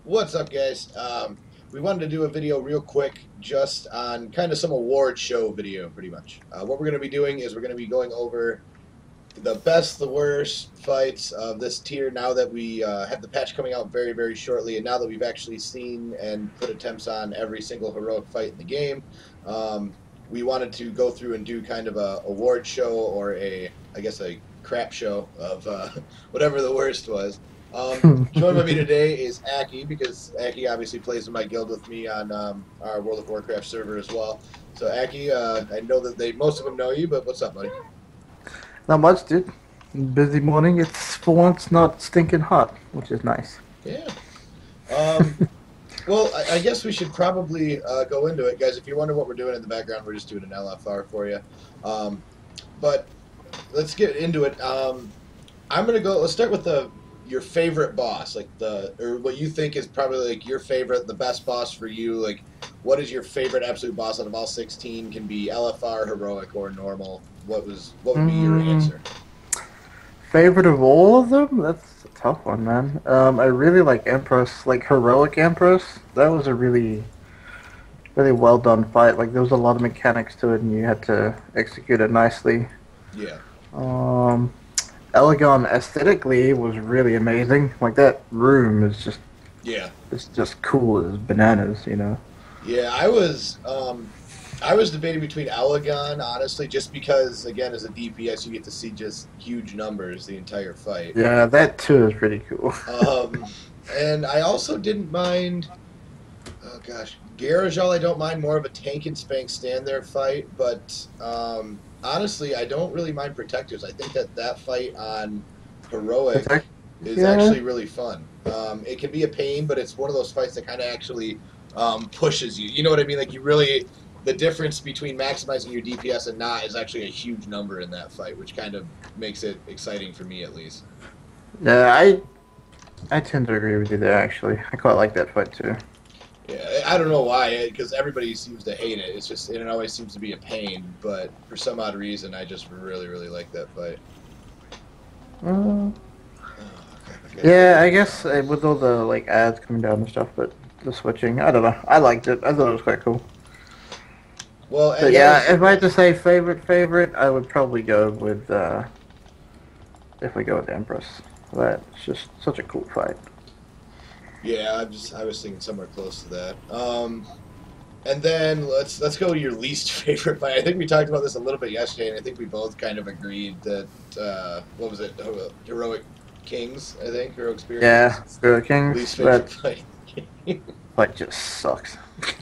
What's up, guys? We wanted to do a video real quick just on kind of some award show video, pretty much. What we're going to be doing is we're going to be going over the best, the worst fights of this tier now that we have the patch coming out very, very shortly, and now that we've actually seen and put attempts on every single heroic fight in the game. We wanted to go through and do kind of a award show or I guess a crap show of whatever the worst was. Joined with me today is Aki, because Aki obviously plays in my guild with me on our World of Warcraft server as well. So Aki, I know that most of them know you, but what's up, buddy? Not much, dude. Busy morning. It's for once not stinking hot, which is nice. Yeah. Well, I guess we should probably go into it, guys. If you wonder what we're doing in the background, we're just doing an LFR for you. But let's get into it. I'm gonna go. Let's start with your favorite boss, or what you think is probably like your favorite, the best boss for you. Like, what is your favorite absolute boss out of all 16? Can be LFR, heroic, or normal. What would be your answer? Favorite of all of them? That's a tough one, man. I really like Empress, like Heroic Empress. That was a really well done fight. Like, there was a lot of mechanics to it, and you had to execute it nicely. Yeah. Elegon aesthetically was really amazing. Like, that room is just it's just cool as bananas, you know. Yeah, I was debating between Elegon, honestly, just because, again, as a DPS, you get to see just huge numbers the entire fight. Yeah, that too is pretty cool. And I also didn't mind, oh gosh, Garajal I don't mind, more of a tank and spank stand there fight, but honestly, I don't really mind Protectors. I think that fight on Heroic is actually really fun. It can be a pain, but it's one of those fights that kind of actually pushes you. You know what I mean? Like, the difference between maximizing your DPS and not is actually a huge number in that fight, which kind of makes it exciting for me, at least. Yeah, I tend to agree with you there, actually. I quite like that fight, too. Yeah, I don't know why, because everybody seems to hate it. It's just, it always seems to be a pain, but for some odd reason, I just really, really like that fight. Yeah, I guess with all the, like, ads coming down and stuff, but the switching, I don't know. I liked it. I thought it was quite cool. Well, but yeah, if I had to say favorite, I would probably go with, definitely go with Empress. That's just such a cool fight. Yeah, I was thinking somewhere close to that. And then let's go to your least favorite fight. I think we talked about this a little bit yesterday, and I think we both kind of agreed that what was it? Heroic Kings, I think, Heroic Spirit. Yeah, Spirit Kings. Least favorite fight. Fight just sucks.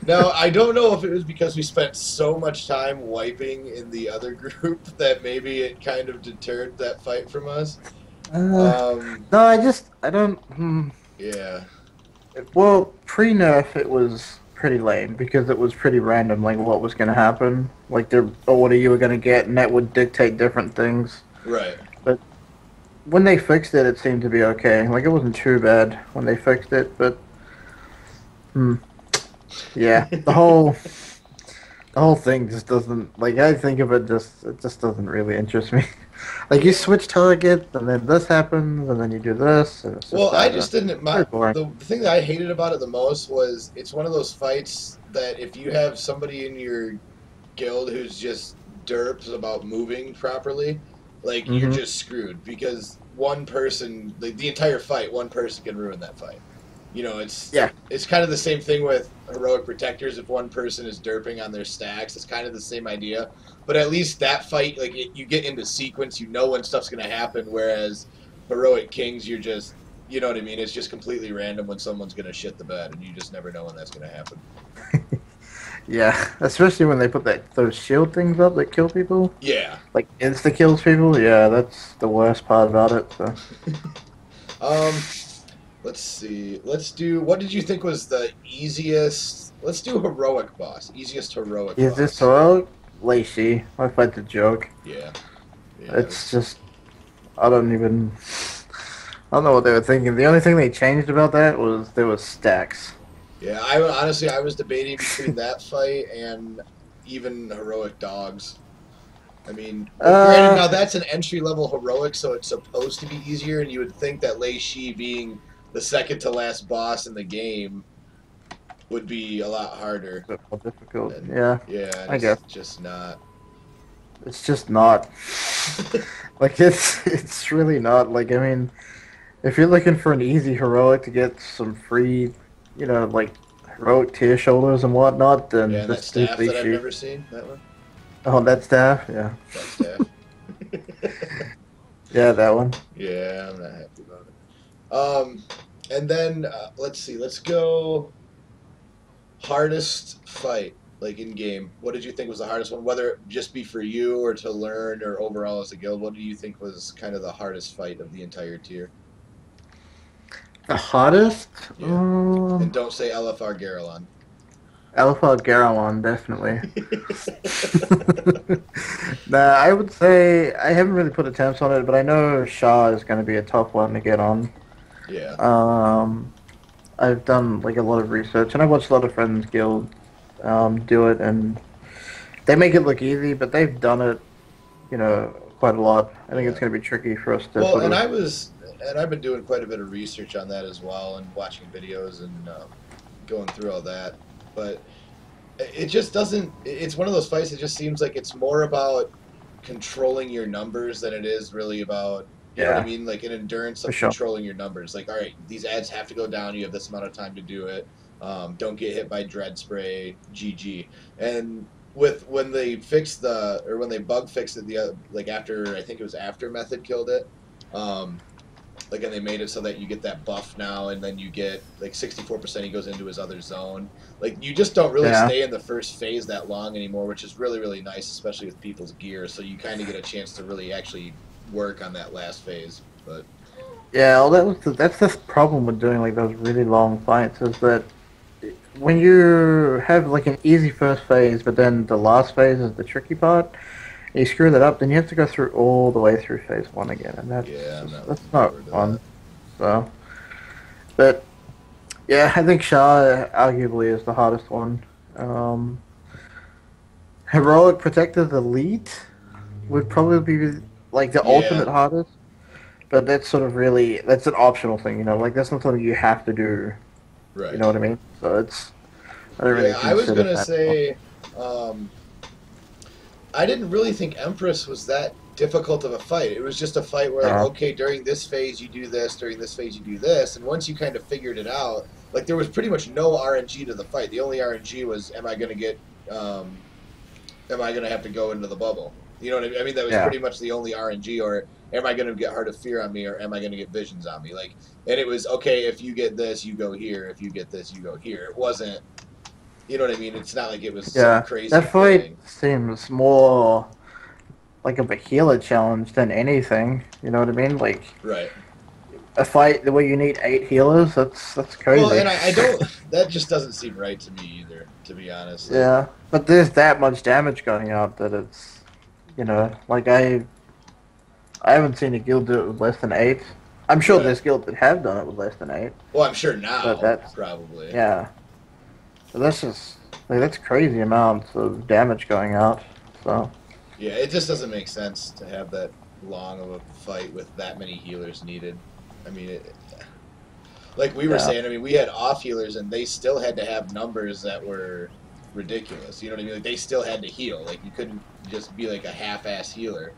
Now, I don't know if it was because we spent so much time wiping in the other group that maybe it kind of deterred that fight from us. No, I don't. Yeah. Well, pre-nerf it was pretty lame because it was pretty random, like what was going to happen, like the order you were going to get, and that would dictate different things. Right. But when they fixed it, it seemed to be okay. Like, it wasn't too bad when they fixed it, but yeah, the whole thing just doesn't, like, I think of it just doesn't really interest me. Like, you switch targets, and then this happens, and then you do this. And well, I just didn't mind. The thing that I hated about it the most was it's one of those fights that if you have somebody in your guild who's just derps about moving properly, like, you're just screwed, because one person, like, the entire fight, one person can ruin that fight. You know, it's kind of the same thing with Heroic Protectors. If one person is derping on their stacks, it's kind of the same idea. But at least that fight, like, you get into sequence, you know when stuff's going to happen, whereas Heroic Kings, you're just, you know what I mean? It's just completely random when someone's going to shit the bed, and you just never know when that's going to happen. Yeah, especially when they put those shield things up that kill people. Yeah. Like, insta-kills people. Yeah, that's the worst part about it. So. Let's see. Let's do. What did you think was the easiest? Let's do heroic boss. Easiest heroic boss. Easiest heroic? Lacey. I fight the joke. Yeah. It's just. I don't know what they were thinking. The only thing they changed about that was there was stacks. Yeah, I was debating between that fight and even heroic dogs. I mean, granted, now that's an entry-level heroic, so it's supposed to be easier, and you would think that Lei Shi being the second to last boss in the game would be a lot harder. A bit more difficult. And Yeah, yeah, and I guess. it's just not. It's just not. Like it's really not. Like I mean, if you're looking for an easy heroic to get some free, like heroic tier shoulders and whatnot, Yeah, then and that just do staff that Thief I've Shoot. never seen, that one, Oh, that staff, yeah, that staff. yeah, that one. Yeah, I'm not happy about it. And then let's see, let's go hardest fight like in game. What did you think was the hardest one? Whether it just be for you or to learn or overall as a guild, what do you think was kind of the hardest fight of the entire tier? The hottest, Yeah, and don't say LFR Garelon. Alpha Garamon, definitely. Nah, I would say I haven't really put attempts on it, but I know Shaw is going to be a tough one to get on. Yeah, Um, I've done like a lot of research, and I've watched a lot of friends guild do it, and they make it look easy, but they've done it, quite a lot. I think yeah. it's going to be tricky for us to Well, sort of. and I've been doing quite a bit of research on that as well, and watching videos and going through all that. But it just doesn't. It's one of those fights. It just seems like it's more about controlling your numbers than it is really about. You know what I Yeah, mean? Like an endurance for of sure. controlling your numbers. Like, all right, these ads have to go down. You have this amount of time to do it. Don't get hit by dread spray. GG. And with when they fixed when they bug fixed it like after I think it was after Method killed it. Um, like and they made it so that you get that buff now and then you get like 64% he goes into his other zone, like you just don't really Yeah. stay in the first phase that long anymore, which is really really nice, especially with people's gear, so you kind of get a chance to really actually work on that last phase. But Yeah, well, that's the problem with doing like those really long fights is that when you have like an easy first phase, but then the last phase is the tricky part, and you screw that up, then you have to go through all the way through phase one again, and yeah, I'm not that's looking not forward to fun. that. So, but yeah, I think Shah arguably is the hardest one. Um, Heroic Protective Elite would probably be like the Yeah, ultimate hardest, but that's an optional thing, like that's not something you have to do. You right. know what I mean? So I don't really Yeah, I was consider gonna that. say um, I didn't really think Empress was that difficult of a fight. It was just a fight where, like, Uh, okay, during this phase you do this, during this phase you do this, and once you kind of figured it out, like there was pretty much no RNG to the fight. The only RNG was, um, am I gonna have to go into the bubble? You know what I mean? I mean that was yeah, pretty much the only RNG, or am I gonna get Heart of Fear on me, or am I gonna get Visions on me? Like, and it was okay if you get this, you go here. If you get this, you go here. It wasn't, you know what I mean? It's not like it was some yeah. crazy That fight thing, seems more like of a healer challenge than anything. You know what I mean? Like right? a fight the way you need 8 healers. That's Well, crazy. and I don't. That just doesn't seem right to me either. To be honest, like Yeah, but there's that much damage going out that like I haven't seen a guild do it with less than 8. I'm sure right. there's guilds that have done it with less than 8, Well, I'm sure but now that's probably. yeah. So that's just like that's crazy amounts of damage going out. So Yeah, it just doesn't make sense to have that long of a fight with that many healers needed. I mean, like we were yeah, saying, I mean, we had off healers and they still had to have numbers that were ridiculous. You know what I mean? Like they still had to heal. Like you couldn't just be like a half-ass healer.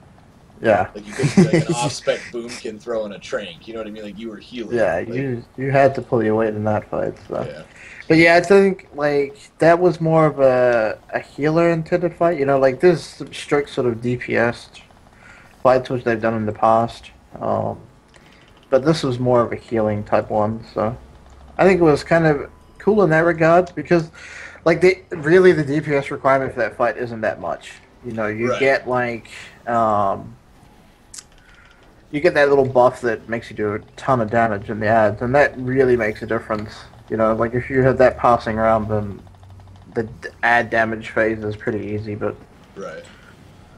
yeah, Like you couldn't be like an off-spec boomkin throwing a trank. You know what I mean? Like you were healing. yeah. Like You had to pull your weight in that fight. So, yeah, but yeah, I think like that was more of a healer intended fight. Like there's some strict sort of DPS fights which they've done in the past. But this was more of a healing type one. So I think it was kind of cool in that regard because like the DPS requirement for that fight isn't that much. You right. get like you get that little buff that makes you do a ton of damage in the ads, and that really makes a difference. Like if you have that passing around, then the ad damage phase is pretty easy. But Right.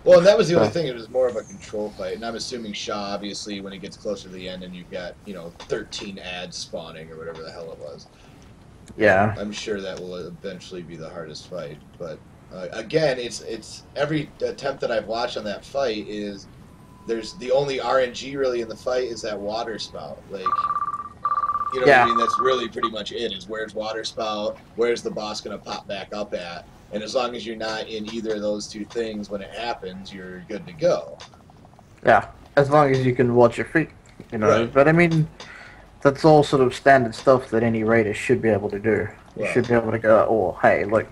Well, and that was the only so thing. It was more of a control fight, and I'm assuming Shaw, obviously, when it gets closer to the end, and you've got 13 ads spawning or whatever the hell it was. yeah, I'm sure that will eventually be the hardest fight. But again, it's every attempt that I've watched on that fight is there's the only RNG really in the fight is that water spout. Like You know what I Yeah, mean? That's really pretty much it. Is where's water spout? Where's the boss gonna pop back up at? And as long as you're not in either of those two things when it happens, you're good to go. yeah. As long as you can watch your feet, you know. Right. But I mean, that's all sort of standard stuff that any raider should be able to do. You Well, should be able to go, oh, hey, look,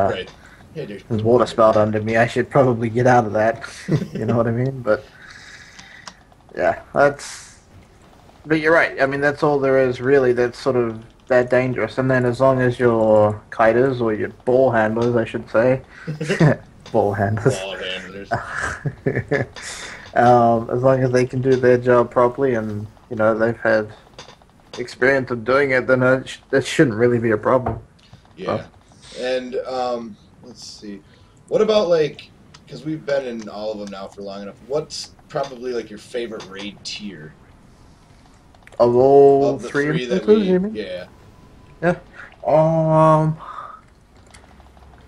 right. Yeah, there's there's people water under spout there. under me. I should probably get out of that. You know what I mean? But yeah, that's. But you're right. I mean, that's all there is really. That's sort of that dangerous. And then as long as your kiters or your ball handlers, I should say, ball handlers. Ball handlers. As long as they can do their job properly, and you know they've had experience of doing it, then that shouldn't really be a problem. So, Yeah. And let's see. What about like? Because we've been in all of them now for long enough. What's probably like your favorite raid tier of all of the three three that instances, you we? mean? Yeah. Yeah. Um.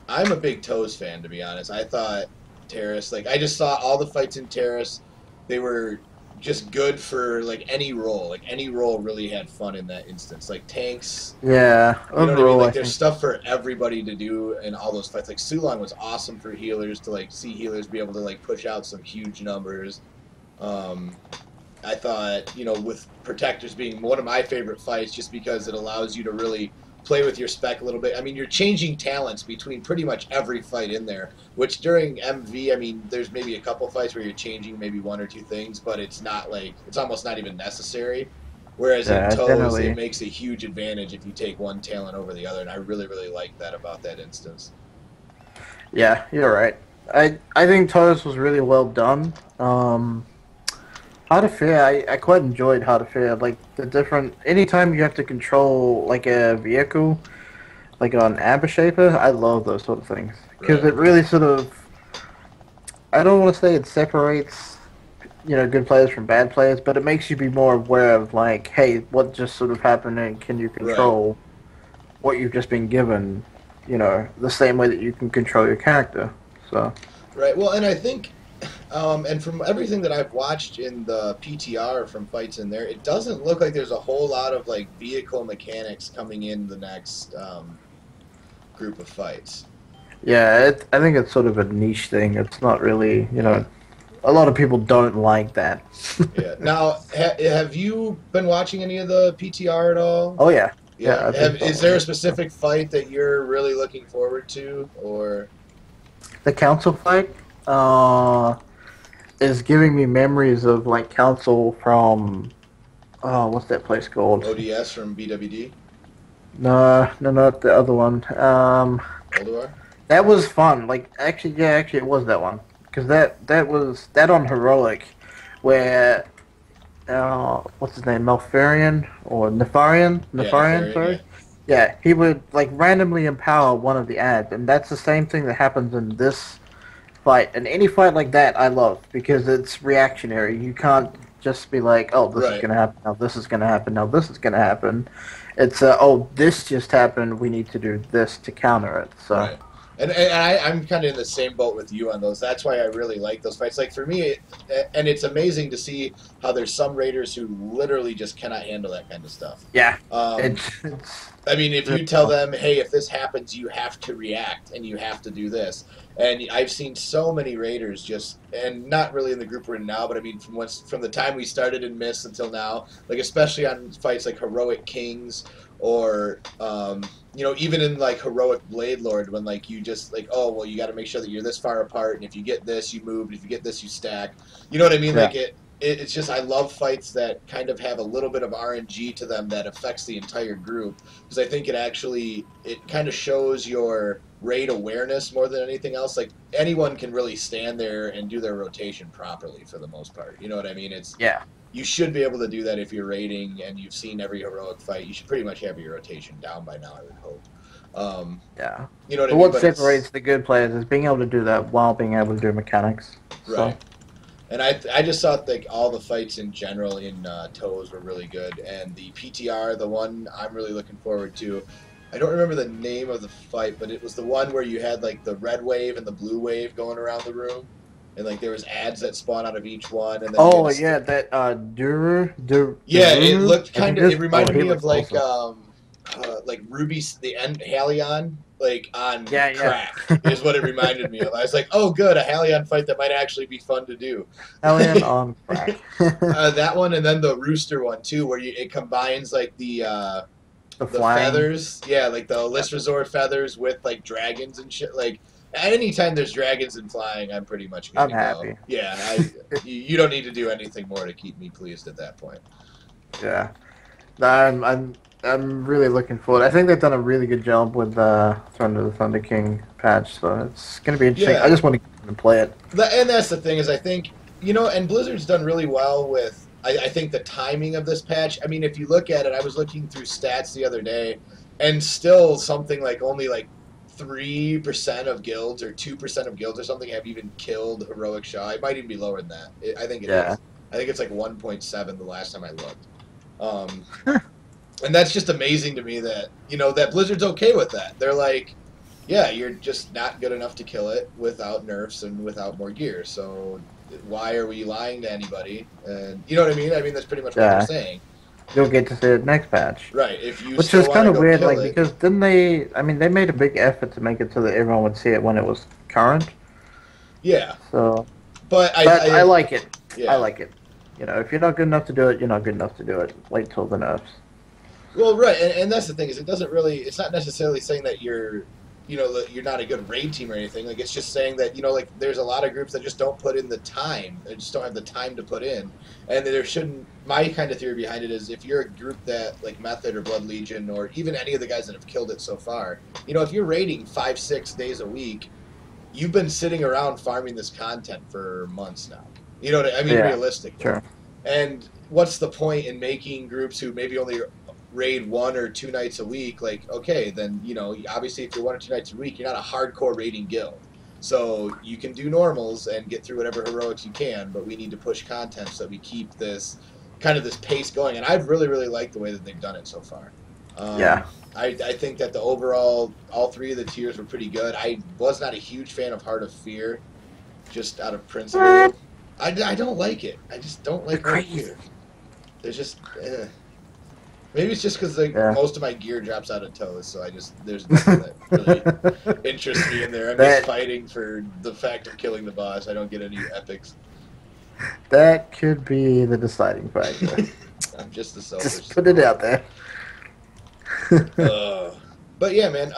I'm a big Toes fan, to be honest. I thought Terrace, like, I just saw all the fights in Terrace. They were just good for, like, any role. Like, any role really had fun in that instance. Like, tanks, Yeah. you know what I mean? Overall, Like, I there's think. stuff for everybody to do in all those fights. Like, Sulong was awesome for healers to, like, see healers be able to, like, push out some huge numbers. Um, I thought, with protectors being one of my favorite fights just because it allows you to really play with your spec a little bit. I mean, you're changing talents between pretty much every fight in there, which during MV, I mean, there's maybe a couple fights where you're changing maybe one or two things, but it's not like, it's almost not even necessary. Whereas in Yeah. Toes, it Generally. makes a huge advantage if you take one talent over the other, and I really, really like that about that instance. Yeah. You're right. I think Toast was really well done. How to Fair, I quite enjoyed How to Fair. Like the different, anytime you have to control like a vehicle, like an amber shaper, I love those sort of things because Right. it really sort of, I don't want to say it separates, good players from bad players, but it makes you be more aware of like, hey, what just sort of happened and can you Right. control what you've just been given, the same way that you can control your character. So, Right. Well, and I think, and from everything that I've watched in the PTR from fights in there, it doesn't look like there's a whole lot of like vehicle mechanics coming in the next group of fights. yeah, I think it's sort of a niche thing. It's not really, Yeah. a lot of people don't like that. Yeah. Now, have you been watching any of the PTR at all? Oh yeah, Yeah. yeah, I've been Is there following a it. specific fight that you're really looking forward to, or The council fight is giving me memories of like council from what's that place called? ODS from BWD, No, no, not the other one. Olduar? That was fun. Like actually, yeah, actually, it was that one because that was that on heroic, where what's his name, Malfarian or Nefarian? Yeah, Nefarian, Nefarian. sorry. Yeah. Yeah, he would like randomly empower one of the ads, and that's the same thing that happens in this fight. And any fight like that, I love because it's reactionary. You can't just be like, "Oh, this is Right. gonna happen. Now this is gonna happen. Now this is gonna happen." It's "Oh, this just happened. We need to do this to counter it." So Right. I'm kind of in the same boat with you on those. That's why I really like those fights. Like for me, and it's amazing to see how there's some raiders who literally just cannot handle that kind of stuff. yeah, Um, it's I mean, if you tell them, "Hey, if this happens, you have to react and you have to do this," and I've seen so many raiders just, and not really in the group we're in now, but I mean, from the time we started in Mists until now, like especially on fights like Heroic Kings or even in like Heroic Blade Lord, when like you just like, oh well, you got to make sure that you're this far apart, and if you get this, you move, and if you get this, you stack. You know what I mean? yeah, Like it's just I love fights that kind of have a little bit of RNG to them that affects the entire group because I think it kind of shows your raid awareness more than anything else. Like anyone can really stand there and do their rotation properly for the most part. You know what I mean? It's yeah. You should be able to do that if you're raiding and you've seen every heroic fight. You should pretty much have your rotation down by now, I would hope. Yeah. You know what I But mean? what But it's separates the good players is being able to do that while being able to do mechanics. So, right. And I just thought like all the fights in general in Toes were really good, and the PTR, the one I'm really looking forward to. I don't remember the name of the fight, but it was the one where you had like the red wave and the blue wave going around the room. and like there was ads that spawn out of each one, and then you Oh had yeah, that yeah, it Durunu, looked I think kind it of. is. It Oh, reminded he me of looks awesome. like Ruby's the end Halion, like on Yeah, yeah. crack is what it reminded me of. I was like, oh, good, a Halion fight that might actually be fun to do. Alien on crack. That one, and then the Rooster one too, where it combines like The the flying. feathers, yeah, like the Yeah, List Resort feathers with like dragons and shit. Like anytime there's dragons and flying, I'm pretty much good I'm to go. happy. Yeah, you don't need to do anything more to keep me pleased at that point. Yeah, no, I'm really looking forward. I think they've done a really good job with Thunder the Thunder King patch, so it's gonna be interesting. I Yeah, just want to play it. and that's the thing is I think and Blizzard's done really well with. I think the timing of this patch. I mean, if you look at it, I was looking through stats the other day, and still something like only like 3% of guilds or 2% of guilds or something have even killed heroic Shaw. It might even be lower than that. I think it Yeah, is. I think it's like 1.7 the last time I looked. Um, and that's just amazing to me that that Blizzard's okay with that. They're like, yeah, you're just not good enough to kill it without nerfs and without more gear. So why are we lying to anybody? And you know what I mean? I mean that's pretty much what they're yeah. saying. You'll get to see it next patch. Right. If you Which still is want kind to of go weird, kill like it, because didn't they? I mean, they made a big effort to make it so that everyone would see it when it was current. yeah. So, But but I like it. I yeah. like it. You know, if you're not good enough to do it, you're not good enough to do it. Wait till the nerfs. Well, right, and that's the thing is it doesn't really. It's not necessarily saying that that you're not a good raid team or anything. Like it's just saying that like there's a lot of groups that just don't put in the time. They just don't have the time to put in, and there shouldn't. My kind of theory behind it is if you're a group that like Method or Blood Legion or even any of the guys that have killed it so far, if you're raiding 5-6 days a week, you've been sitting around farming this content for months now. You know what I mean? Yeah, Realistically. sure. And what's the point in making groups who maybe only raid 1 or 2 nights a week? Like, okay, then obviously if you're 1 or 2 nights a week, you're not a hardcore raiding guild. So you can do normals and get through whatever heroics you can, but we need to push content so that we keep this pace going. And I've really, really liked the way that they've done it so far. Yeah. I think that the overall, all three of the tiers were pretty good. I was not a huge fan of Heart of Fear, just out of What? principle. I don't like it. I just don't You're like Heart of crazy. Fear. There's just, maybe it's just because like Yeah. most of my gear drops out of toes, so there's nothing that really interests me in there. I'm just that fighting for the fact of killing the boss. I don't get any epics. that could be the deciding factor. I'm just a selfish. Just put it out there. Uh, but yeah, man.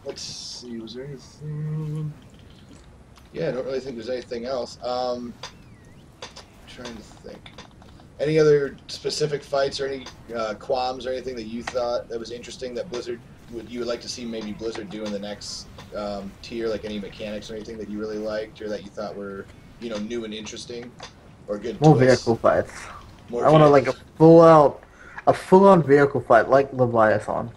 Let's see. Was there anything? Yeah, I don't really think there's anything else. Trying to think. Any other specific fights or any qualms or anything that you thought that was interesting that you would like to see maybe Blizzard do in the next tier? Like any mechanics or anything that you really liked or that you thought were new and interesting or good More twists? vehicle fights. More I want to like vehicles. a full on vehicle fight like Leviathan,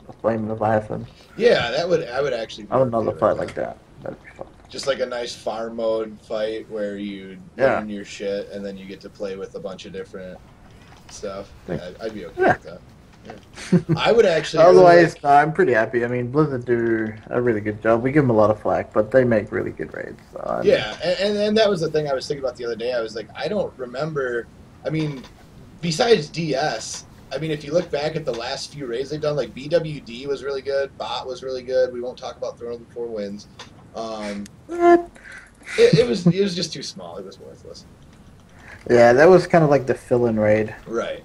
a flame Leviathan. Yeah, I would actually be I would okay love a with fight that. like that. That'd be fun. Just like a nice farm mode fight where you Yeah. learn your shit and then you get to play with a bunch of different stuff. Think- Yeah, I'd be okay Yeah. with that. Yeah. I would actually really Otherwise, like. no, I'm pretty happy. I mean, Blizzard do a really good job. We give them a lot of flack, but they make really good raids. So Yeah, and that was the thing I was thinking about the other day. I was like, I don't remember. I mean, besides DS, I mean, if you look back at the last few raids they've done, like BWD was really good, Bot was really good. We won't talk about Throne of the Four Winds. Um, What? it was just too small. It was worthless. Yeah, that was kind of like the fill-in raid. Right.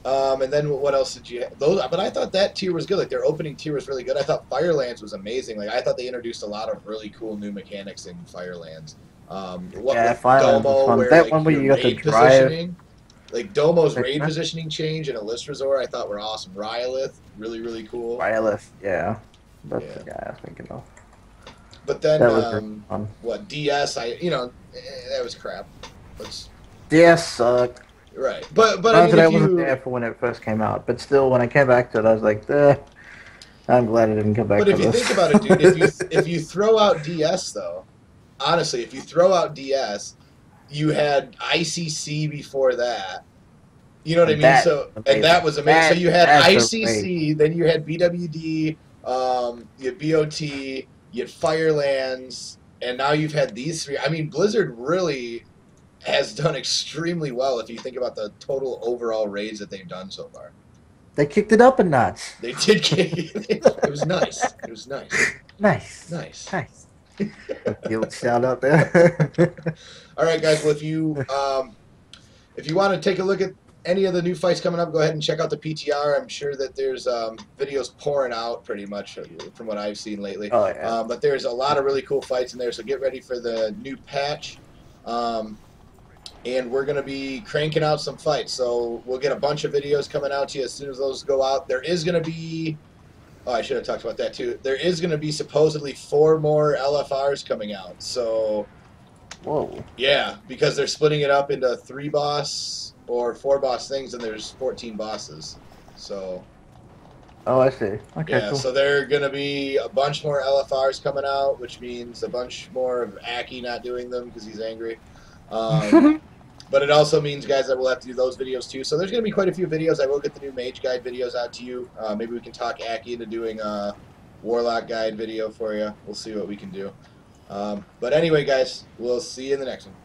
And then what else did you have? Those, but I thought that tier was good. Like their opening tier was really good. I thought Firelands was amazing. Like I thought they introduced a lot of really cool new mechanics in Firelands. What Yeah, with Firelands was Domo, fun. where That like one where your you got to raid drive. positioning, like Domo's raid Huh? positioning change and a list resort, I thought were awesome. Rylith, really really cool. Wireless, yeah. That's Yeah. the guy I was thinking of. But then That was really fun. what DS? That was crap. Let's DS sucked. right. But I mean, Granted, I if wasn't you there for when it first came out, but still, when I came back to it, I was like, I'm glad I didn't come back But to if you this. think about it, dude, if you throw out DS though, honestly, if you throw out DS, you had ICC before that. You know what I mean? That So was and that was amazing. amazing. So you had That's ICC, then you had BWD, you had BOT, you had Firelands. and now you've had these three. I mean, Blizzard really has done extremely well if you think about the total overall raids that they've done so far. They kicked it up a notch. They did. It was nice. It was nice. Nice. Nice. Nice. A guild shout out there. All right, guys. Well, if you want to take a look at any of the new fights coming up, go ahead and check out the PTR. I'm sure that there's videos pouring out pretty much from what I've seen lately. Oh, yeah. But there's a lot of really cool fights in there, so get ready for the new patch. And we're going to be cranking out some fights. So we'll get a bunch of videos coming out to you as soon as those go out. There is going to be... Oh, I should have talked about that too. There is going to be supposedly 4 more LFRs coming out. So... Whoa. Yeah, because they're splitting it up into 3 boss or 4 boss things, and there's 14 bosses. So... Oh, I see. Okay, yeah, cool. so there are going to be a bunch more LFRs coming out, which means a bunch more of Aki not doing them because he's angry. But it also means, guys, that we'll have to do those videos too. So there's going to be quite a few videos. I will get the new Mage Guide videos out to you. Maybe we can talk Aki into doing a Warlock Guide video for you. We'll see what we can do. But anyway, guys, we'll see you in the next one.